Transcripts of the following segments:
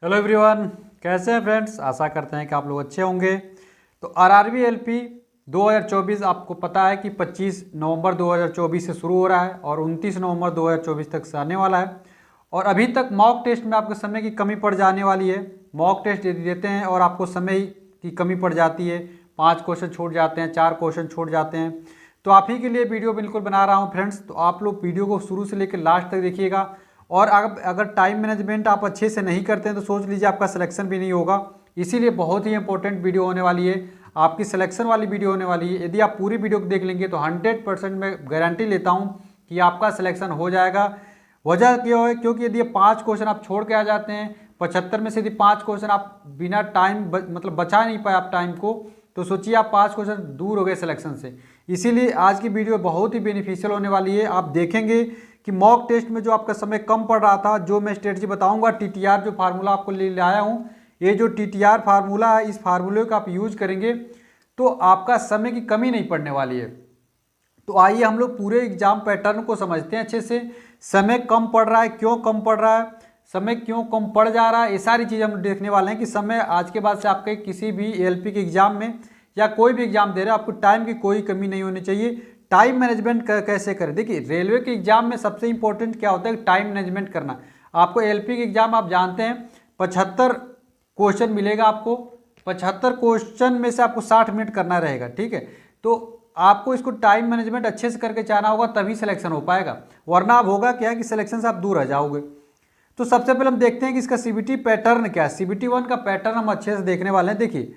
Hello everyone, कैसे हैं friends. आशा करते हैं कि आप लोग अच्छे होंगे। तो आरआरबी एलपी 2024 आपको पता है कि 25 नवंबर 2024 से शुरू हो रहा है और 29 नवंबर 2024 तक से आने वाला है। और अभी तक मॉक टेस्ट में आपको समय की कमी पड़ जाने वाली है। मॉक टेस्ट यदि देते हैं और आपको समय की कमी पड़ जाती है, 5 क्वेश्चन छूट जाते हैं, 4 क्वेश्चन छूट जाते हैं, तो आप ही के लिए वीडियो बिल्कुल बना रहा हूँ फ्रेंड्स। तो आप लोग वीडियो को शुरू से लेकर लास्ट तक देखिएगा। और अगर टाइम मैनेजमेंट आप अच्छे से नहीं करते हैं तो सोच लीजिए आपका सिलेक्शन भी नहीं होगा। इसीलिए बहुत ही इंपॉर्टेंट वीडियो होने वाली है, आपकी सिलेक्शन वाली वीडियो होने वाली है। यदि आप पूरी वीडियो को देख लेंगे तो 100% मैं गारंटी लेता हूँ कि आपका सिलेक्शन हो जाएगा। वजह क्यों है? क्योंकि यदि 5 क्वेश्चन आप छोड़ के आ जाते हैं, 75 में से यदि 5 क्वेश्चन आप बिना टाइम मतलब बचा नहीं पाए आप टाइम को, तो सोचिए आप 5 क्वेश्चन दूर हो गए सिलेक्शन से। इसीलिए आज की वीडियो बहुत ही बेनिफिशियल होने वाली है। आप देखेंगे कि मॉक टेस्ट में जो आपका समय कम पड़ रहा था, जो मैं स्ट्रेटजी बताऊंगा, टीटीआर जो फार्मूला आपको ले आया हूँ, ये जो टीटीआर फार्मूला है, इस फार्मूले का आप यूज करेंगे तो आपका समय की कमी नहीं पड़ने वाली है। तो आइए हम लोग पूरे एग्जाम पैटर्न को समझते हैं अच्छे से। समय कम पड़ रहा है, क्यों कम पड़ रहा है, समय क्यों कम पड़ जा रहा है, ये सारी चीज़ हम देखने वाले हैं कि समय आज के बाद से आपके किसी भी एलपी के एग्जाम में या कोई भी एग्जाम दे रहे हैं, आपको टाइम की कोई कमी नहीं होनी चाहिए। टाइम मैनेजमेंट कैसे करें? देखिए, रेलवे के एग्जाम में सबसे इंपॉर्टेंट क्या होता है? टाइम मैनेजमेंट करना। आपको एलपी के एग्जाम आप जानते हैं 75 क्वेश्चन मिलेगा आपको। 75 क्वेश्चन में से आपको 60 मिनट करना रहेगा, ठीक है। तो आपको इसको टाइम मैनेजमेंट अच्छे से करके जाना होगा, तभी सिलेक्शन हो पाएगा। वरना अब होगा क्या कि सिलेक्शन से आप दूर रह जाओगे। तो सबसे पहले हम देखते हैं कि इसका सीबीटी पैटर्न क्या है। सीबीटी 1 का पैटर्न हम अच्छे से देखने वाले हैं। देखिए,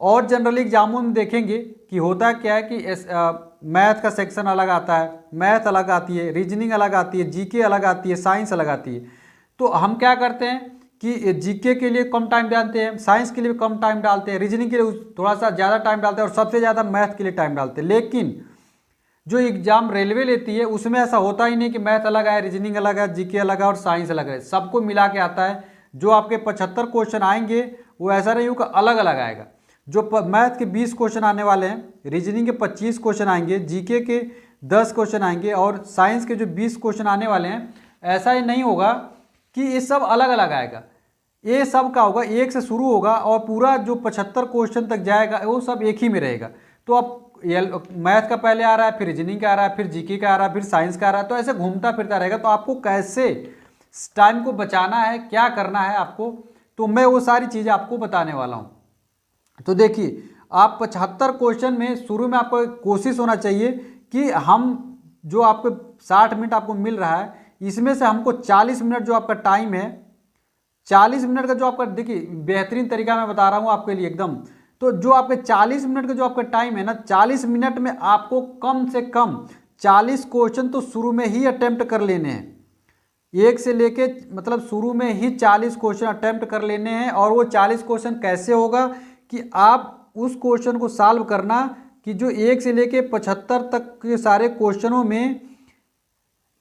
और जनरली एग्जामों में देखेंगे कि होता क्या है कि मैथ का सेक्शन अलग आता है, मैथ अलग आती है, रीजनिंग अलग आती है, जीके अलग आती है, साइंस अलग आती है। तो हम क्या करते हैं कि जीके के लिए कम टाइम डालते हैं, साइंस के लिए कम टाइम डालते हैं, रीजनिंग के लिए थोड़ा सा ज़्यादा टाइम डालते हैं और सबसे ज़्यादा मैथ के लिए टाइम डालते हैं। लेकिन जो एग्जाम रेलवे लेती है उसमें ऐसा होता ही नहीं कि मैथ अलग है, रीजनिंग अलग है, जीके अलग है और साइंस अलग है। सबको मिला के आता है। जो आपके 75 क्वेश्चन आएंगे वो ऐसा नहीं होगा अलग अलग आएगा। जो मैथ के 20 क्वेश्चन आने वाले हैं, रीजनिंग के 25 क्वेश्चन आएंगे, जीके के 10 क्वेश्चन आएंगे और साइंस के जो 20 क्वेश्चन आने वाले हैं, ऐसा ही नहीं होगा कि ये सब अलग अलग आएगा। ये सब का होगा, एक से शुरू होगा और पूरा जो 75 क्वेश्चन तक जाएगा वो सब एक ही में रहेगा। तो अब मैथ का पहले आ रहा है, फिर रीजनिंग का आ रहा है, फिर जीके का आ रहा है, फिर साइंस का आ रहा है, तो ऐसे घूमता फिरता रहेगा। तो आपको कैसे टाइम को बचाना है, क्या करना है आपको, तो मैं वो सारी चीज़ें आपको बताने वाला हूँ। तो देखिए, आप 75 क्वेश्चन में शुरू में आपको कोशिश होना चाहिए कि हम जो आपको 60 मिनट आपको मिल रहा है, इसमें से हमको 40 मिनट जो आपका टाइम है, 40 मिनट का जो आपका, देखिए बेहतरीन तरीका मैं बता रहा हूँ आपके लिए एकदम। तो जो आपके 40 मिनट का जो आपका टाइम है ना, 40 मिनट में आपको कम से कम 40 क्वेश्चन तो शुरू में ही अटेम्प्ट कर लेने हैं। एक से लेके मतलब शुरू में ही 40 क्वेश्चन अटेम्प्ट कर लेने हैं। और वो 40 क्वेश्चन कैसे होगा कि आप उस क्वेश्चन को सॉल्व करना कि जो 1 से लेके 75 तक के सारे क्वेश्चनों में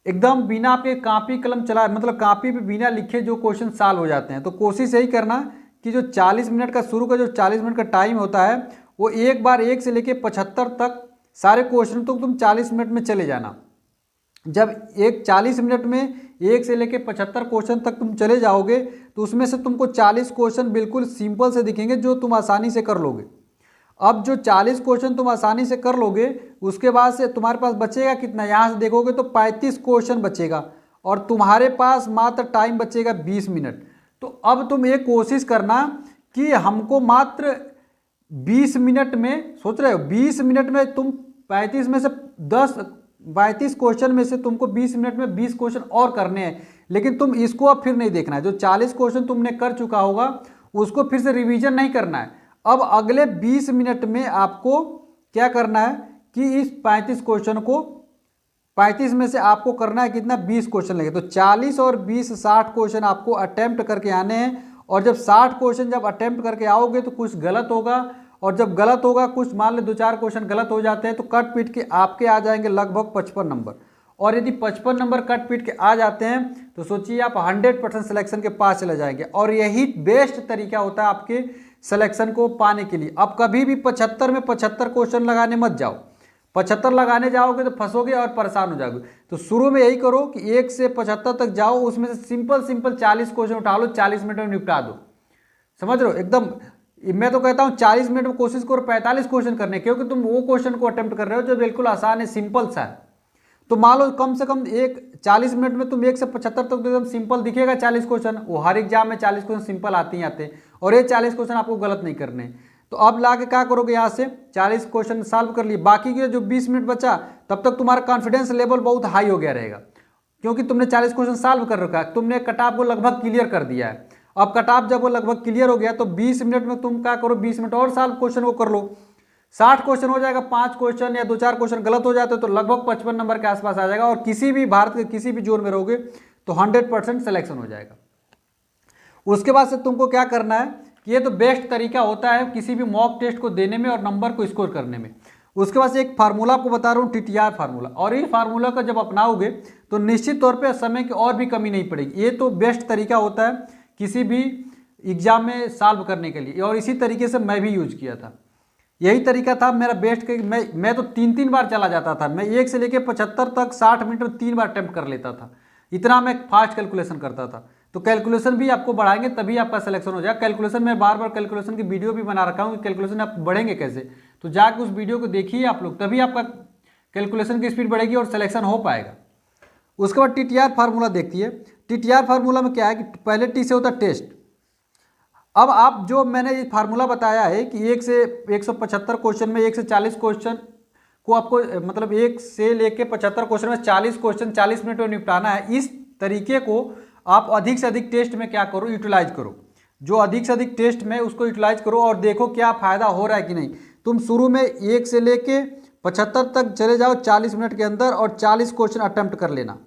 एकदम बिना आपके कापी कलम चला, मतलब कापी पे बिना लिखे जो क्वेश्चन सॉल्व हो जाते हैं। तो कोशिश यही करना कि जो 40 मिनट का शुरू का जो 40 मिनट का टाइम होता है, वो एक बार 1 से लेके 75 तक सारे क्वेश्चन तो तुम 40 मिनट में चले जाना। जब एक 40 मिनट में 1 से लेके 75 क्वेश्चन तक तुम चले जाओगे तो उसमें से तुमको 40 क्वेश्चन बिल्कुल सिंपल से दिखेंगे जो तुम आसानी से कर लोगे। अब जो 40 क्वेश्चन तुम आसानी से कर लोगे, उसके बाद से तुम्हारे पास बचेगा कितना? यहाँ से देखोगे तो 35 क्वेश्चन बचेगा और तुम्हारे पास मात्र टाइम बचेगा 20 मिनट। तो अब तुम एक कोशिश करना कि हमको मात्र 20 मिनट में, सोच रहे हो 20 मिनट में तुम 35 में से 32 क्वेश्चन में से तुमको 20 मिनट में 20 क्वेश्चन और करने हैं। लेकिन तुम इसको अब फिर नहीं देखना है। जो 40 क्वेश्चन तुमने कर चुका होगा उसको फिर से रिवीजन नहीं करना है। अब अगले 20 मिनट में आपको क्या करना है कि इस 35 क्वेश्चन को, 35 में से आपको करना है कितना? 20 क्वेश्चन लगे। तो 40 और 20 60 क्वेश्चन आपको अटेम्प्ट करके आने हैं। और जब 60 क्वेश्चन जब अटेम्प्ट करके आओगे तो कुछ गलत होगा, और जब गलत होगा, कुछ मान लो 2-4 क्वेश्चन गलत हो जाते हैं, तो कट पीट के आपके आ जाएंगे लगभग 55 नंबर। और यदि 55 नंबर कट पीट के आ जाते हैं तो सोचिए आप 100% सिलेक्शन के पास चले जाएंगे। और यही बेस्ट तरीका होता है आपके सिलेक्शन को पाने के लिए। अब कभी भी 75 में 75 क्वेश्चन लगाने मत जाओ। 75 लगाने जाओगे तो फंसोगे और परेशान हो जाओगे। तो शुरू में यही करो कि 1 से 75 तक जाओ, उसमें से सिंपल 40 क्वेश्चन उठा लो, 40 मिनट में निपटा दो। समझ रहे हो एकदम। मैं तो कहता हूँ 40 मिनट में कोशिश करो 45 क्वेश्चन करने, क्योंकि तुम वो क्वेश्चन को अटेम्प्ट कर रहे हो जो बिल्कुल आसान है, सिंपल सा है। तो मान लो कम से कम एक 40 मिनट में तुम 1 से 75 तक तो एकदम सिंपल दिखेगा 40 क्वेश्चन। वो हर एग्जाम में 40 क्वेश्चन सिंपल आते ही आते हैं, और ये 40 क्वेश्चन आपको गलत नहीं करने। तो अब ला के क्या करोगे, यहाँ से 40 क्वेश्चन सॉल्व कर लिए, बाकी के जो 20 मिनट बचा तब तक तुम्हारा कॉन्फिडेंस लेवल बहुत हाई हो गया रहेगा, क्योंकि तुमने 40 क्वेश्चन सॉल्व कर रखा है, तुमने कट ऑफ को लगभग क्लियर कर दिया है। अब कट ऑफ जब वो लगभग क्लियर हो गया तो 20 मिनट में तुम क्या करो, 20 मिनट और सॉल्व क्वेश्चन को कर लो, 60 क्वेश्चन हो जाएगा। 5 क्वेश्चन या 2-4 क्वेश्चन गलत हो जाते तो लगभग 55 नंबर के आसपास आ जाएगा, और किसी भी भारत के किसी भी जोन में रहोगे तो 100% सिलेक्शन हो जाएगा। उसके बाद से तुमको क्या करना है कि ये तो बेस्ट तरीका होता है किसी भी मॉक टेस्ट को देने में और नंबर को स्कोर करने में। उसके बाद से एक फार्मूला आपको बता रहा हूँ, TTR फार्मूला, और ये फार्मूला का जब अपनाओगे तो निश्चित तौर पे समय की और भी कमी नहीं पड़ेगी। ये तो बेस्ट तरीका होता है किसी भी एग्जाम में सॉल्व करने के लिए, और इसी तरीके से मैं भी यूज किया था। यही तरीका था मेरा बेस्ट के। मैं तो 3-3 बार चला जाता था, मैं 1 से लेकर 75 तक 60 मिनट में 3 बार अटेम्प्ट कर लेता था, इतना मैं फास्ट कैलकुलेशन करता था। तो कैलकुलेशन भी आपको बढ़ाएंगे तभी आपका सिलेक्शन हो जाएगा। कैलकुलेशन में बार बार कैलकुलेशन की वीडियो भी बना रखा हूँ कि कैलकुलेशन आप बढ़ेंगे कैसे, तो जाकर उस वीडियो को देखिए आप लोग, तभी आपका कैलकुलेशन की स्पीड बढ़ेगी और सिलेक्शन हो पाएगा। उसके बाद TTR फार्मूला देखती है। TTR फार्मूला में क्या है कि पहले T से होता है टेस्ट। अब आप जो मैंने ये फार्मूला बताया है कि 1 से 175 क्वेश्चन में 1 से 40 क्वेश्चन को आपको मतलब 1 से लेके 75 क्वेश्चन में 40 क्वेश्चन 40 मिनट में निपटाना है। इस तरीके को आप अधिक से अधिक टेस्ट में क्या करो, यूटिलाइज करो। जो अधिक से अधिक टेस्ट में उसको यूटिलाइज करो और देखो क्या फ़ायदा हो रहा है कि नहीं। तुम शुरू में 1 से लेके 75 तक चले जाओ 40 मिनट के अंदर, और 40 क्वेश्चन अटेम्प्ट कर लेना।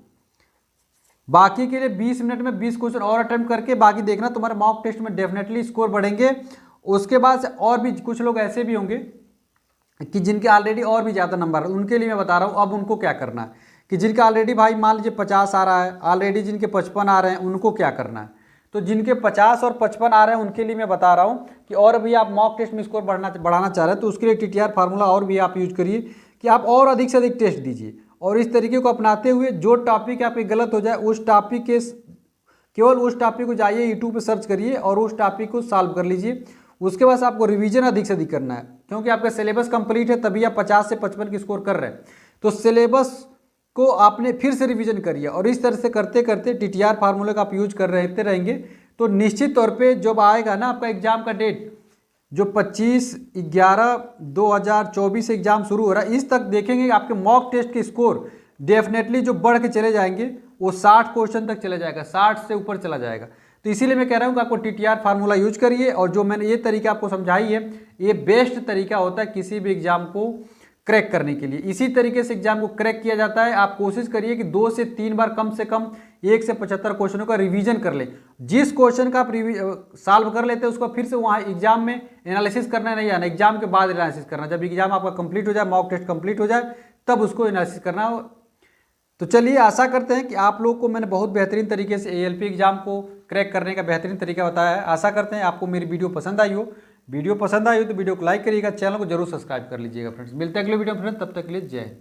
बाकी के लिए 20 मिनट में 20 क्वेश्चन और अटेम्प्ट करके बाकी देखना, तुम्हारे मॉक टेस्ट में डेफिनेटली स्कोर बढ़ेंगे। उसके बाद से और भी कुछ लोग ऐसे भी होंगे कि जिनके ऑलरेडी और भी ज़्यादा नंबर है, उनके लिए मैं बता रहा हूँ अब उनको क्या करना है। कि जिनका ऑलरेडी भाई मान लीजिए 50 आ रहा है, ऑलरेडी जिनके 55 आ रहे हैं, उनको क्या करना है। तो जिनके 50 और 55 आ रहे हैं उनके लिए मैं बता रहा हूँ कि और भी आप मॉक टेस्ट में स्कोर बढ़ाना चाह रहे हैं तो उसके लिए TTR फार्मूला और भी आप यूज करिए कि आप और अधिक से अधिक टेस्ट दीजिए। और इस तरीके को अपनाते हुए जो टॉपिक आपके गलत हो जाए उस टॉपिक के केवल उस टॉपिक को जाइए, यूट्यूब पे सर्च करिए और उस टॉपिक को सॉल्व कर लीजिए। उसके बाद आपको रिवीजन अधिक से अधिक करना है, क्योंकि आपका सिलेबस कंप्लीट है तभी आप 50 से 55 की स्कोर कर रहे हैं। तो सिलेबस को आपने फिर से रिवीजन करिए, और इस तरह से करते करते TTR फार्मूले का आप यूज कर रहते रहेंगे तो निश्चित तौर पे जब आएगा ना आपका एग्जाम का डेट, जो 25/11/2024 से एग्जाम शुरू हो रहा है, इस तक देखेंगे आपके मॉक टेस्ट के स्कोर डेफिनेटली जो बढ़ के चले जाएंगे वो 60 क्वेश्चन तक चले जाएगा, 60 से ऊपर चला जाएगा। तो इसीलिए मैं कह रहा हूँ कि आपको TTR फार्मूला यूज करिए, और जो मैंने ये तरीका आपको समझाई है ये बेस्ट तरीका होता है किसी भी एग्जाम को क्रैक करने के लिए। इसी तरीके से एग्जाम को क्रैक किया जाता है। आप कोशिश करिए कि 2 से 3 बार कम से कम 1 से 75 क्वेश्चनों का रिवीजन कर लें। जिस क्वेश्चन का आप सॉल्व कर लेते हैं उसको फिर से वहाँ एग्जाम में एनालिसिस करना नहीं आना, एग्जाम के बाद एनालिसिस करना। जब एग्जाम आपका कंप्लीट हो जाए, मॉक टेस्ट कंप्लीट हो जाए, तब उसको एनालिसिस करना। तो चलिए आशा करते हैं कि आप लोगों को मैंने बहुत बेहतरीन तरीके से ALP एग्जाम को क्रैक करने का बेहतरीन तरीका बताया है। आशा करते हैं आपको मेरी वीडियो पसंद आई हो। वीडियो पसंद आई हो तो वीडियो को लाइक करिएगा, चैनल को जरूर सब्सक्राइब कर लीजिएगा फ्रेंड्स। मिलते हैं अगले वीडियो में फ्रेंड्स, तब तक के लिए जय हिंद।